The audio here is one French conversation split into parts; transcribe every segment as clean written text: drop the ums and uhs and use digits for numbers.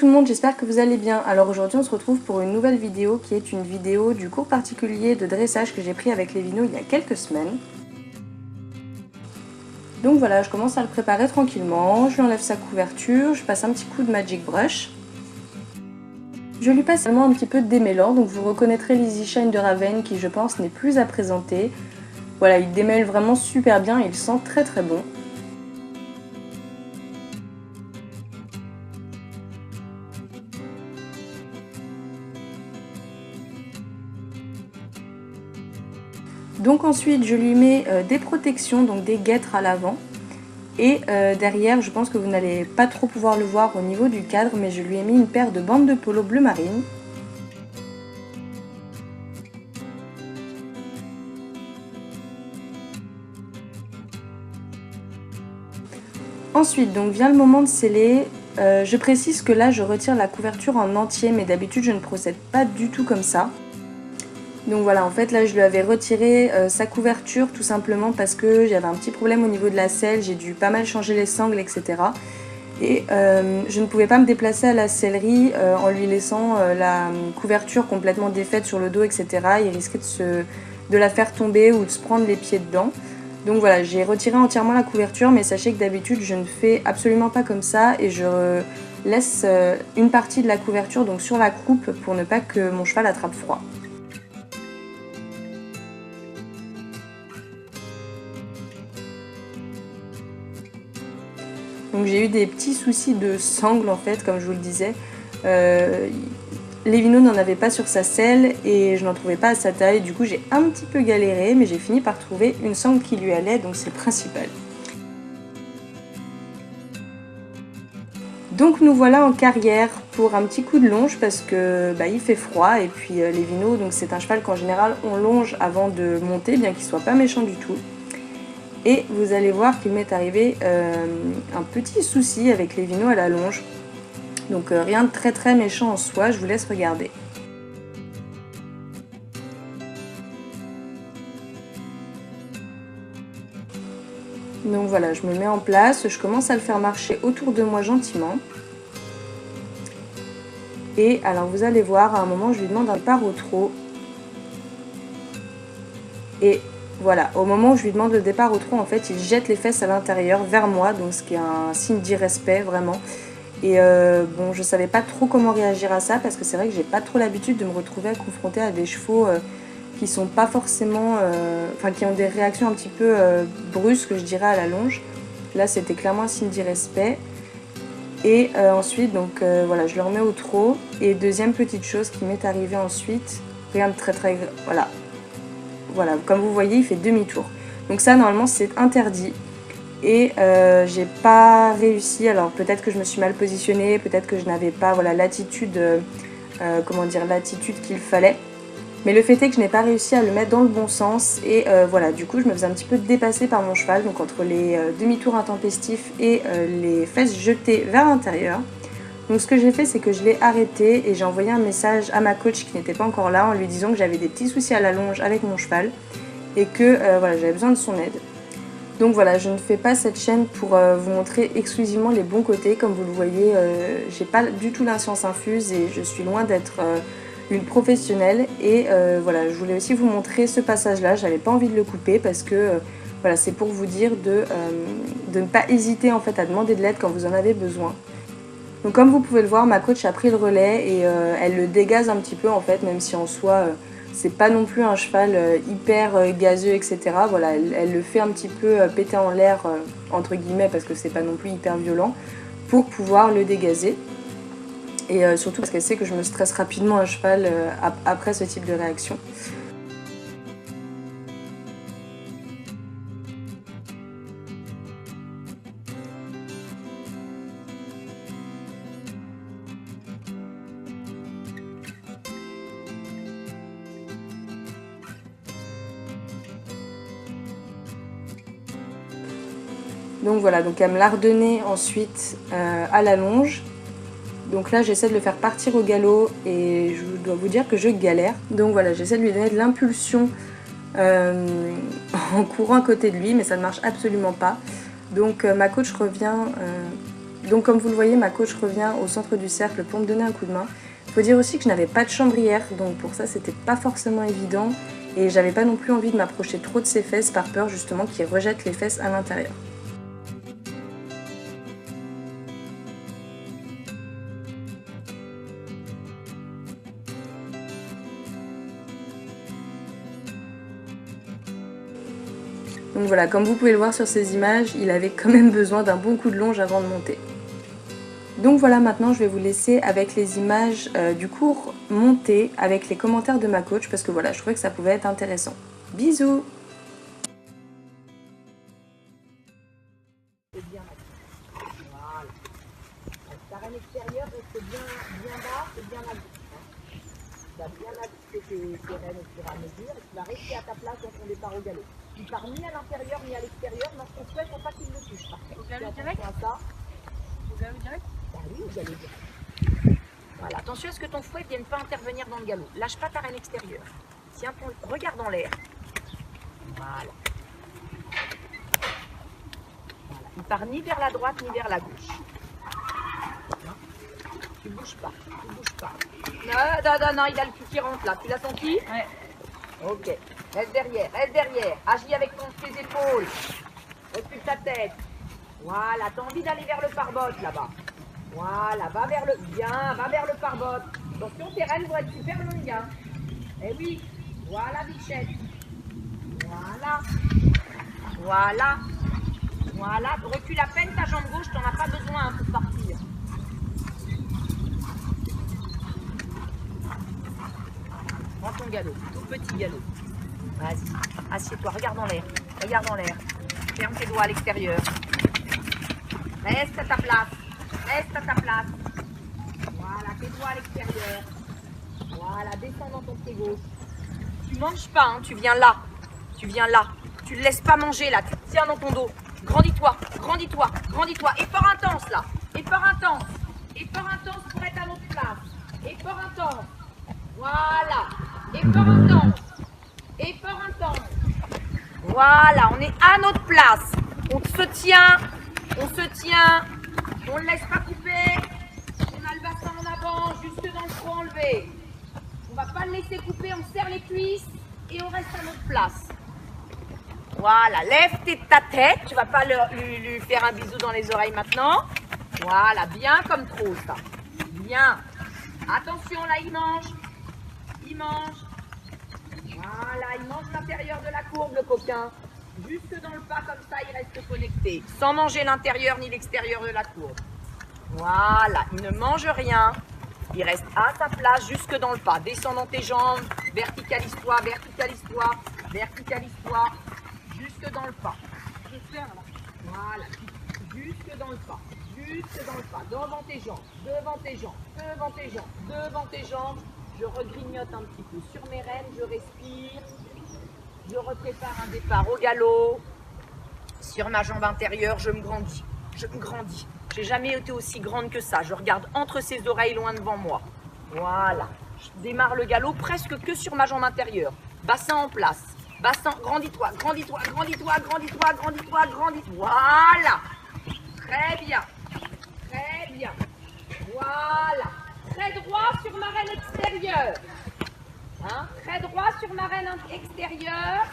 tout le monde, j'espère que vous allez bien. Alors aujourd'hui on se retrouve pour une nouvelle vidéo qui est une vidéo du cours particulier de dressage que j'ai pris avec Lévino il y a quelques semaines. Donc voilà, je commence à le préparer tranquillement, je lui enlève sa couverture, je passe un petit coup de Magic Brush. Je lui passe également un petit peu de démêlant, donc vous reconnaîtrez l'Easy Shine de Raven qui je pense n'est plus à présenter. Voilà, il démêle vraiment super bien et il sent très très bon. Donc ensuite je lui mets des protections, donc des guêtres à l'avant. Et derrière, je pense que vous n'allez pas trop pouvoir le voir au niveau du cadre, mais je lui ai mis une paire de bandes de polo bleu marine. Ensuite, donc vient le moment de sceller. Je précise que là, je retire la couverture en entier, mais d'habitude, je ne procède pas du tout comme ça. Donc voilà, en fait là je lui avais retiré sa couverture tout simplement parce que j'avais un petit problème au niveau de la selle, j'ai dû pas mal changer les sangles, etc. Et je ne pouvais pas me déplacer à la sellerie en lui laissant la couverture complètement défaite sur le dos, etc. Il risquait de la faire tomber ou de se prendre les pieds dedans. Donc voilà, j'ai retiré entièrement la couverture, mais sachez que d'habitude je ne fais absolument pas comme ça et je laisse une partie de la couverture donc sur la croupe pour ne pas que mon cheval attrape froid. Donc j'ai eu des petits soucis de sangle en fait, comme je vous le disais. Lévino n'en avait pas sur sa selle et je n'en trouvais pas à sa taille. Du coup j'ai un petit peu galéré, mais j'ai fini par trouver une sangle qui lui allait, donc c'est le principal. Donc nous voilà en carrière pour un petit coup de longe parce que il fait froid et puis Lévino, donc c'est un cheval qu'en général on longe avant de monter, bien qu'il soit pas méchant du tout. Et vous allez voir qu'il m'est arrivé un petit souci avec Lévino à la longe. Donc rien de très méchant en soi, je vous laisse regarder. Donc voilà, je me mets en place, je commence à le faire marcher autour de moi gentiment. Et alors vous allez voir, à un moment je lui demande un départ au trot. Et voilà, au moment où je lui demande le départ au trot, en fait, il jette les fesses à l'intérieur vers moi, donc ce qui est un signe d'irrespect vraiment. Et bon, je savais pas trop comment réagir à ça parce que c'est vrai que j'ai pas trop l'habitude de me retrouver à confronter à des chevaux qui sont pas forcément, qui ont des réactions un petit peu brusques, je dirais, à la longe. Là, c'était clairement un signe d'irrespect. Et ensuite, donc voilà, je le remets au trot. Et deuxième petite chose qui m'est arrivée ensuite, rien de très voilà, comme vous voyez, il fait demi-tour. Donc ça, normalement, c'est interdit. Et j'ai pas réussi. Alors peut-être que je me suis mal positionnée, peut-être que je n'avais pas l'attitude qu'il fallait. Mais le fait est que je n'ai pas réussi à le mettre dans le bon sens. Et voilà, du coup, je me faisais un petit peu dépasser par mon cheval. Donc entre les demi-tours intempestifs et les fesses jetées vers l'intérieur. Donc ce que j'ai fait, c'est que je l'ai arrêté et j'ai envoyé un message à ma coach qui n'était pas encore là en lui disant que j'avais des petits soucis à la longe avec mon cheval et que voilà, j'avais besoin de son aide. Donc voilà, je ne fais pas cette chaîne pour vous montrer exclusivement les bons côtés. Comme vous le voyez, j'ai pas du tout la science infuse et je suis loin d'être une professionnelle. Et voilà, je voulais aussi vous montrer ce passage-là. J'avais pas envie de le couper parce que voilà, c'est pour vous dire de ne pas hésiter en fait à demander de l'aide quand vous en avez besoin. Donc comme vous pouvez le voir, ma coach a pris le relais et elle le dégaze un petit peu en fait, même si en soi c'est pas non plus un cheval hyper gazeux, etc. Voilà, elle le fait un petit peu péter en l'air entre guillemets parce que c'est pas non plus hyper violent pour pouvoir le dégazer. Et surtout parce qu'elle sait que je me stresse rapidement à cheval après ce type de réaction. Donc voilà, donc elle me l'a redonné ensuite à la longe. Donc là j'essaie de le faire partir au galop et je dois vous dire que je galère. Donc voilà, j'essaie de lui donner de l'impulsion en courant à côté de lui, mais ça ne marche absolument pas. Donc ma coach revient Donc comme vous le voyez, ma coach revient au centre du cercle pour me donner un coup de main. Il faut dire aussi que je n'avais pas de chambrière, donc pour ça c'était pas forcément évident. Et j'avais pas non plus envie de m'approcher trop de ses fesses par peur justement qu'il rejette les fesses à l'intérieur. Donc voilà, comme vous pouvez le voir sur ces images, il avait quand même besoin d'un bon coup de longe avant de monter. Donc voilà, maintenant je vais vous laisser avec les images du cours monté avec les commentaires de ma coach parce que voilà, je trouvais que ça pouvait être intéressant. Bisous! Voilà. Ta reine extérieure reste bien bas et bien à gauche. Tu vas bien ajuster tes rênes au fur et à mesure et tu vas rester à ta place dans ton départ au galop. Tu pars ni à l'intérieur ni à l'extérieur, mais ton souhait, il ne faut pas qu'il le touche. Au galop direct? Au galop direct? Bah oui, au galop direct. Voilà, attention à ce que ton fouet ne vienne pas intervenir dans le galop. Lâche pas ta reine extérieure. Tiens ton regard dans l'air. Voilà. Il part ni vers la droite ni vers la gauche. Tu bouges pas, tu bouges pas. Non, il a le cul qui rentre là. Tu l'as senti? Ouais. Ok. Reste derrière. Agis avec tes épaules. Recule ta tête. Voilà, t'as envie d'aller vers le pare-botte là-bas. Voilà, va vers le pare-botte. Attention, tes rênes vont être super longues. Hein. Eh oui. Voilà, bichette. Voilà. Recule à peine ta jambe gauche, t'en as pas besoin hein, pour partir. Prends ton galop, tout petit galop. Vas-y, assieds-toi, regarde en l'air. Ferme tes doigts à l'extérieur. Reste à ta place. Voilà, tes doigts à l'extérieur. Voilà, descends dans ton pied gauche. Tu manges pas, hein, tu viens là. Tu ne le laisses pas manger là, tu te tiens dans ton dos. Grandis-toi. Effort intense là. Effort intense pour être à notre place. Effort intense. Voilà. Effort intense. Voilà, on est à notre place. On se tient. On ne le laisse pas couper. On a le bassin en avant, jusque dans le front enlevé. On va pas le laisser couper, on serre les cuisses et on reste à notre place. Voilà, lève ta tête. Tu vas pas lui faire un bisou dans les oreilles maintenant. Voilà, bien comme trop ça. Bien. Attention, là, il mange. Voilà, il mange l'intérieur de la courbe, le coquin. Juste dans le pas, comme ça, il reste connecté. Sans manger l'intérieur ni l'extérieur de la courbe. Voilà, il ne mange rien. Il reste à sa place, jusque dans le pas. Descends dans tes jambes. Verticalise-toi. Jusque dans le pas. Voilà, jusque dans le pas. Devant tes jambes. Je regrignote un petit peu sur mes rênes, je respire. Je reprépare un départ au galop. Sur ma jambe intérieure, je me grandis. J'ai jamais été aussi grande que ça. Je regarde entre ses oreilles loin devant moi. Voilà. Je démarre le galop presque que sur ma jambe intérieure. Bassin en place. Grandis-toi. Voilà. Très bien. Voilà. Très droit sur ma reine extérieure. Très droit sur ma reine extérieure.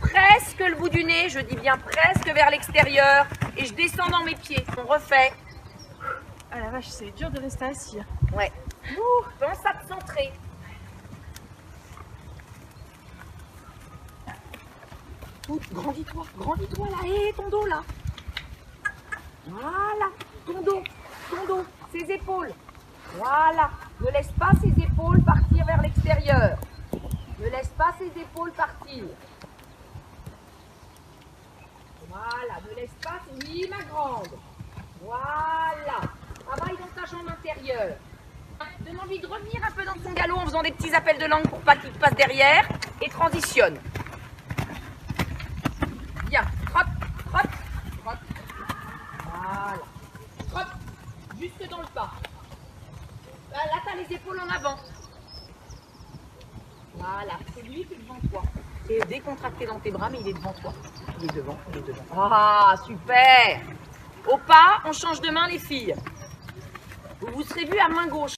Presque le bout du nez, je dis bien presque vers l'extérieur. Et je descends dans mes pieds. On refait. Ah la vache, c'est dur de rester assis. Ouais. Pense à te centrer. Grandis-toi là. Hé, ton dos là. Voilà. Ton dos. Ses épaules. Voilà. Ne laisse pas ses épaules partir vers l'extérieur. Voilà, ne laisse pas. Oui, ma grande. Voilà. Travaille dans ta jambe intérieure. Donne envie de revenir un peu dans ton galop en faisant des petits appels de langue pour pas qu'il te passe derrière. Et transitionne. Bien. Trotte. Voilà. Trotte. Juste dans le pas. Là, tu as les épaules en avant. Voilà. C'est lui qui est devant toi. Et décontracté dans tes bras, mais il est devant toi. Il est devant. Ah, super. Au pas, on change de main les filles. Vous vous serez vues à main gauche.